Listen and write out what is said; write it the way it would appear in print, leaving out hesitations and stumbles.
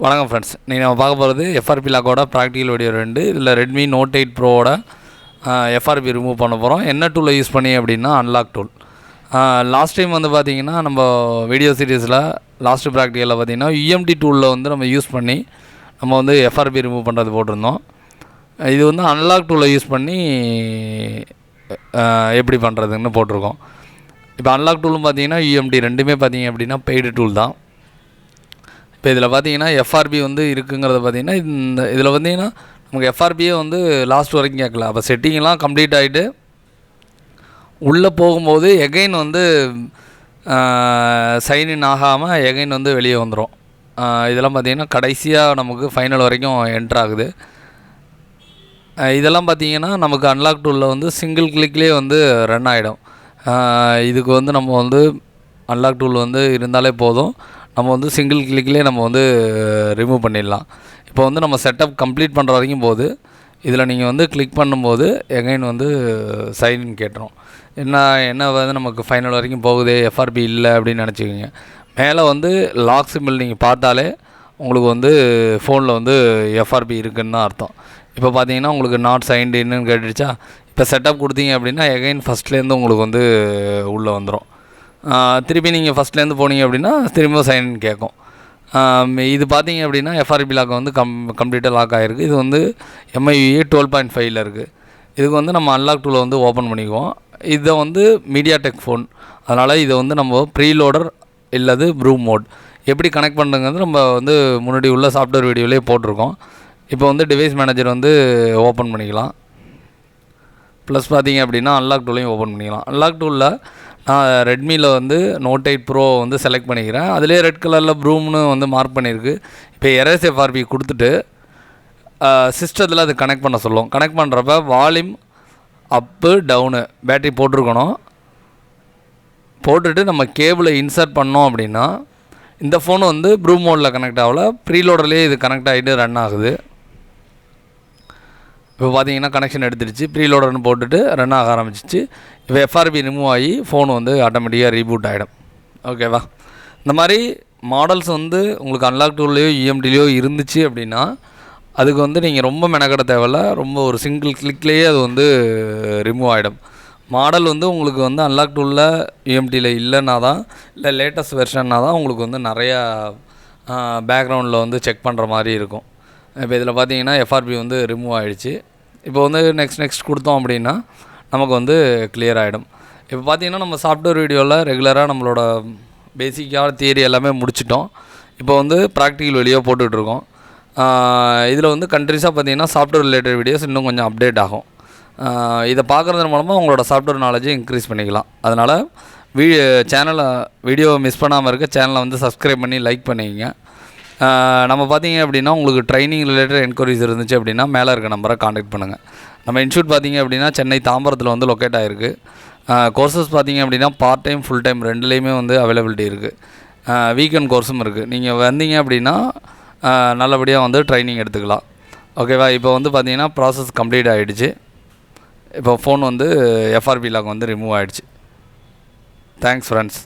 வணக்கம் ஃப்ரெண்ட்ஸ், நீங்கள் நம்ம பார்க்க போகிறது எஃப்ஆர்பி லாக்கோட ப்ராக்டிக்கல் வீடியோ 2. இதில் ரெட்மி நோட் 8 ப்ரோவோட எஃப்ஆர்பி ரிமூவ் பண்ண போகிறோம். என்ன டூலை யூஸ் பண்ணி அப்படின்னா அன்லாக் டூல். லாஸ்ட் டைம் வந்து பார்த்திங்கன்னா நம்ம வீடியோ சீரீஸில் லாஸ்ட்டு ப்ராக்டிக்கலில் பார்த்திங்கன்னா யூஎம்டி டூலில் வந்து நம்ம யூஸ் பண்ணி நம்ம வந்து எஃப்ஆர்பி ரிமூவ் பண்ணுறது போட்டிருந்தோம். இது வந்து அன்லாக் டூலை யூஸ் பண்ணி எப்படி பண்ணுறதுன்னு போட்டிருக்கோம். இப்போ அன்லாக் டூலும் பார்த்திங்கன்னா யூஎம்டி ரெண்டுமே பார்த்திங்க அப்படின்னா பெய்டு டூல் தான். இப்போ இதில் பார்த்தீங்கன்னா எஃப்ஆர்பி வந்து இருக்குங்கிறத பார்த்தீங்கன்னா இதில் பார்த்தீங்கன்னா நமக்கு எஃப்ஆர்பியே வந்து லாஸ்ட் வரைக்கும் கேட்கல. அப்போ செட்டிங்லாம் கம்ப்ளீட் ஆகிட்டு உள்ளே போகும்போது எகைன் வந்து சைன்இன் ஆகாமல் எகைன் வந்து வெளியே வந்துடும். இதெல்லாம் பார்த்திங்கன்னா கடைசியாக நமக்கு ஃபைனல் வரைக்கும் என்ட்ரு ஆகுது. இதெல்லாம் பார்த்திங்கன்னா நமக்கு அன்லாக் டூலில் வந்து சிங்கிள் கிளிக்லேயே வந்து ரன் ஆகிடும். இதுக்கு வந்து நம்ம வந்து அன்லாக் டூல் வந்து இருந்தாலே போதும், நம்ம வந்து சிங்கிள் கிளிக்லேயே நம்ம வந்து ரிமூவ் பண்ணிடலாம். இப்போ வந்து நம்ம செட்டப் கம்ப்ளீட் பண்ணுற வரைக்கும் போது இதில் நீங்கள் வந்து கிளிக் பண்ணும்போது எகைன் வந்து சைன்இன் கேட்டுரும். என்ன வந்து நமக்கு ஃபைனல் வரைக்கும் போகுது, எஃப்ஆர்பி இல்லை அப்படின்னு நினச்சிக்கோங்க. மேலே வந்து லாக் சிம்பிள் நீங்கள் பார்த்தாலே உங்களுக்கு வந்து ஃபோனில் வந்து எஃப்ஆர்பி இருக்குதுன்னு தான் அர்த்தம். இப்போ பார்த்தீங்கன்னா உங்களுக்கு நாட் சைன்டு இன்னும் கேட்டுடுச்சா. இப்போ செட்டப் கொடுத்தீங்க அப்படின்னா எகைன் ஃபஸ்ட்லேருந்து உங்களுக்கு வந்து உள்ளே வந்துடும். திருப்பி நீங்கள் ஃபஸ்ட்லேருந்து போனீங்க அப்படின்னா திரும்பியும் சைன்இன் கேட்கும். இது பார்த்தீங்க அப்படின்னா எஃப்ஆர்பி லாக் வந்து கம்ப்ளீட்டாக லாக் ஆகிருக்கு. இது வந்து MIUI 12.5 இருக்குது. இதுக்கு வந்து நம்ம அன்லாக் டூலை வந்து ஓப்பன் பண்ணிக்குவோம். இதை வந்து மீடியாடெக் ஃபோன், அதனால் இதை வந்து நம்ம ப்ரீலோடர் இல்லது ப்ரூம் மோட் எப்படி கனெக்ட் பண்ணுறது நம்ம வந்து முன்னாடி உள்ள சாஃப்ட்வேர் வீடியோலேயே போட்டிருக்கோம். இப்போ வந்து டிவைஸ் மேனேஜர் வந்து ஓப்பன் பண்ணிக்கலாம். ப்ளஸ் பார்த்தீங்க அப்படின்னா அன்லாக் டூலையும் ஓப்பன் பண்ணிக்கலாம். அன்லாக் டூலில் நான் ரெட்மியில் வந்து நோட் 8 ப்ரோ வந்து செலக்ட் பண்ணிக்கிறேன். அதிலே ரெட் கலரில் ப்ரூம்னு வந்து மார்க் பண்ணியிருக்கு. இப்போ எரேஸ் எஃப்ஆர்பி கொடுத்துட்டு சிஸ்டத்தில் அது கனெக்ட் பண்ண சொல்லும். கனெக்ட் பண்ணுறப்ப வால்யூம் அப்பு டவுனு பேட்ரி போட்டிருக்கணும். போட்டுட்டு நம்ம கேபிளை இன்சர்ட் பண்ணோம் அப்படின்னா இந்த ஃபோன் வந்து ப்ரூம் மோடில் கனெக்ட் ஆகல, ப்ரீலோடர்லேயே இது கனெக்ட் ஆகிட்டு ரன் ஆகுது. இப்போ பார்த்தீங்கன்னா கனெக்ஷன் எடுத்துடுச்சு, ப்ரீலோடர்னு போட்டுட்டு ரன் ஆக ஆரம்பிச்சிச்சு. இப்போ எஃப்ஆர்பி ரிமூவ் ஆகி ஃபோன் வந்து ஆட்டோமேட்டிக்காக ரீபூட் ஆகிடும். ஓகேவா? இந்த மாதிரி மாடல்ஸ் வந்து உங்களுக்கு அன்லாக் டூல்லையோ யூஎம்டிலையோ இருந்துச்சு அப்படின்னா அதுக்கு வந்து நீங்கள் ரொம்ப மெனக்கட தேவையில்ல, ரொம்ப ஒரு சிங்கிள் கிளிக்லேயே அது வந்து ரிமூவ் ஆகிடும். மாடல் வந்து உங்களுக்கு வந்து அன்லாக் டூலில் யூஎம்டியில் இல்லைன்னா தான், இல்லை லேட்டஸ்ட் வெர்ஷன்னா தான் உங்களுக்கு வந்து நிறையா பேக்ரவுண்டில் வந்து செக் பண்ணுற மாதிரி இருக்கும். இப்போ இதில் பார்த்தீங்கன்னா எஃப்ஆர்பி வந்து ரிமூவ் ஆகிடுச்சு. இப்போ வந்து நெக்ஸ்ட் கொடுத்தோம் அப்படின்னா நமக்கு வந்து கிளியர் ஆகிடும். இப்போ பார்த்திங்கன்னா நம்ம சாஃப்ட்வேர் வீடியோவில் ரெகுலராக நம்மளோட பேசிக்கான தியரி எல்லாமே முடிச்சிட்டோம். இப்போ வந்து ப்ராக்டிக்கல் வீடியோ போட்டுட்ருக்கோம். இதில் வந்து கண்ட்ரிஸாக பார்த்திங்கன்னா சாஃப்ட்வேர் ரிலேட்டட் வீடியோஸ் இன்னும் கொஞ்சம் அப்டேட் ஆகும். இதை பார்க்குறது மூலமாக உங்களோட சாஃப்ட்வேர் நாலேஜை இன்க்ரீஸ் பண்ணிக்கலாம். அதனால் வீடியோ மிஸ் பண்ணாமல் இருக்க சேனலை வந்து சப்ஸ்கிரைப் பண்ணி லைக் பண்ணிக்கங்க. நம்ம பார்த்திங்க அப்படின்னா உங்களுக்கு ட்ரைனிங் ரிலேட்டட் என்கொயரிஸ் இருந்துச்சு அப்படின்னா மேலே இருக்க நம்பரை காண்டாக்ட் பண்ணுங்கள். நம்ம இன்ஸ்டியூட் பார்த்திங்க அப்படின்னா சென்னை தாம்பரத்தில் வந்து லொக்கேட் ஆகிருக்கு. கோர்சஸ் பார்த்திங்க அப்படின்னா பார்ட் டைம் ஃபுல் டைம் ரெண்டுலேயுமே வந்து அவைலபிலிட்டி இருக்குது. வீக்கெண்ட் கோர்ஸும் இருக்குது. நீங்கள் வந்தீங்க அப்படின்னா நல்லபடியாக வந்து ட்ரைனிங் எடுத்துக்கலாம். ஓகேவா? இப்போ வந்து பார்த்திங்கன்னா ப்ராசஸ் கம்ப்ளீட் ஆகிடுச்சு. இப்போ ஃபோன் வந்து எஃப்ஆர்பி லாக் வந்து ரிமூவ் ஆகிடுச்சு. Thanks friends.